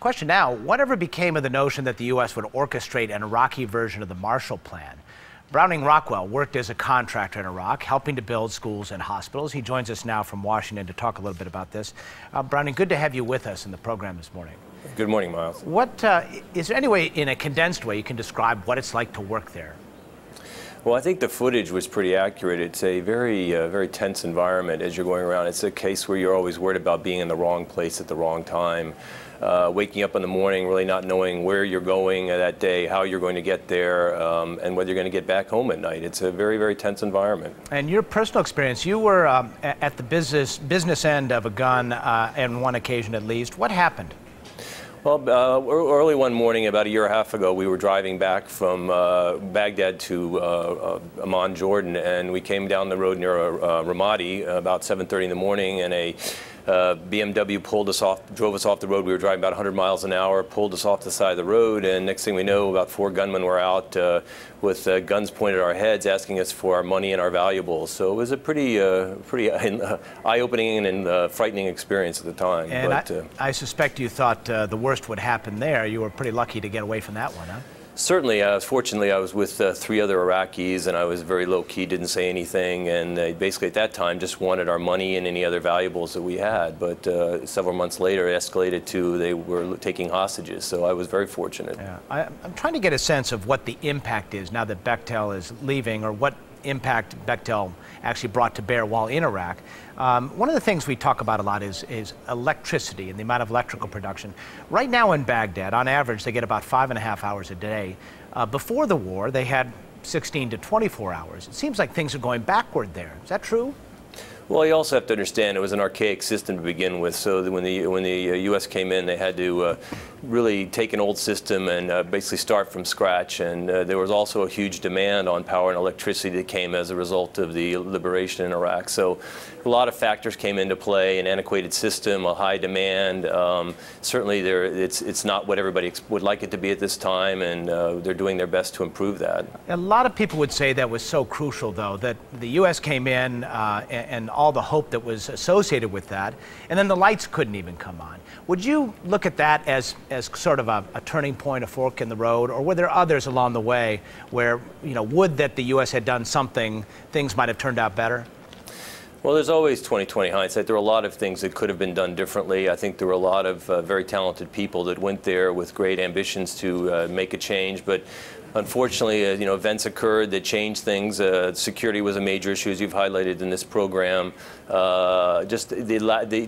Question now, whatever became of the notion that the U.S. would orchestrate an Iraqi version of the Marshall Plan? Browning Rockwell worked as a contractor in Iraq, helping to build schools and hospitals. He joins us now from Washington to talk a little bit about this. Browning, good to have you with us in the program this morning. Good morning, Miles. Is there any way, in a condensed way, you can describe what it's like to work there? Well, I think the footage was pretty accurate. It's a very tense environment as you're going around. It's a case where you're always worried about being in the wrong place at the wrong time. Waking up in the morning, really not knowing where you're going that day, how you're going to get there, and whether you're going to get back home at night. It's a very tense environment. And your personal experience, you were at the business end of a gun on one occasion at least. What happened? Well, early one morning, about a year and a half ago, we were driving back from Baghdad to Amman, Jordan, and we came down the road near Ramadi about 7:30 in the morning, and a BMW drove us off the road. We were driving about 100 miles an hour, pulled us off the side of the road, and next thing we know, about 4 gunmen were out with guns pointed at our heads, asking us for our money and our valuables. So it was a pretty eye-opening and frightening experience at the time. And I suspect you thought the worst would happen there. You were pretty lucky to get away from that one, huh? Certainly. Fortunately, I was with 3 other Iraqis, and I was very low-key, didn't say anything, and basically at that time just wanted our money and any other valuables that we had. But several months later, it escalated to they were taking hostages, so I was very fortunate. Yeah. I'm trying to get a sense of what the impact is now that Bechtel is leaving, or what impact Bechtel actually brought to bear while in Iraq. One of the things we talk about a lot is electricity and the amount of electrical production. Right now in Baghdad, on average, they get about 5.5 hours a day. Before the war, they had 16 to 24 hours. It seems like things are going backward there. Is that true? Well, you also have to understand it was an archaic system to begin with. So that when the U.S. came in, they had to really take an old system and basically start from scratch. And there was also a huge demand on power and electricity that came as a result of the liberation in Iraq. So a lot of factors came into play: an antiquated system, a high demand. Certainly, it's not what everybody would like it to be at this time, and they're doing their best to improve that. A lot of people would say that was so crucial, though, that the U.S. came in and all the hope that was associated with that, and then the lights couldn't even come on. Would you look at that as sort of a turning point, a fork in the road, or were there others along the way where, would that the U.S. had done something, things might have turned out better? Well, there's always 20/20 hindsight. There were a lot of things that could have been done differently. I think there were a lot of very talented people that went there with great ambitions to make a change, but unfortunately, events occurred that changed things. Security was a major issue, as you've highlighted in this program.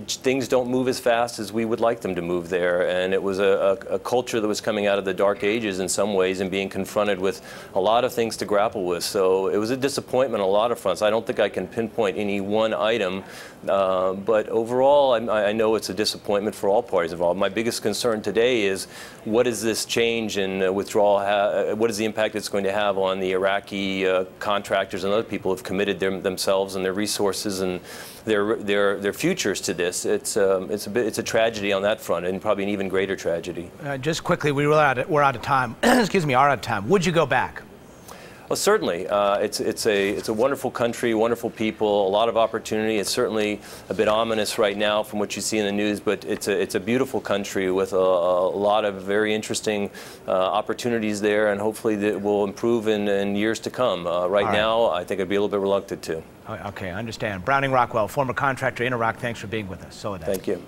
Things don't move as fast as we would like them to move there, and it was a culture that was coming out of the dark ages in some ways and being confronted with a lot of things to grapple with. So it was a disappointment on a lot of fronts. I don't think I can pinpoint any one item, but overall, I know it's a disappointment for all parties involved. My biggest concern today is, what is this change in withdrawal? What is the impact it's going to have on the Iraqi contractors and other people who have committed themselves and their resources and their futures to this? It's a tragedy on that front, and probably an even greater tragedy. Just quickly, we're out of time. Excuse me, are out of time. Would you go back? Well, certainly. It's a wonderful country, wonderful people, a lot of opportunity. It's certainly a bit ominous right now from what you see in the news, but it's a beautiful country with a lot of very interesting opportunities there, and hopefully that will improve in years to come. Right now, I think I'd be a little bit reluctant to. Okay, I understand. Browning Rockwell, former contractor in Iraq, thanks for being with us. Soledad. Thank you.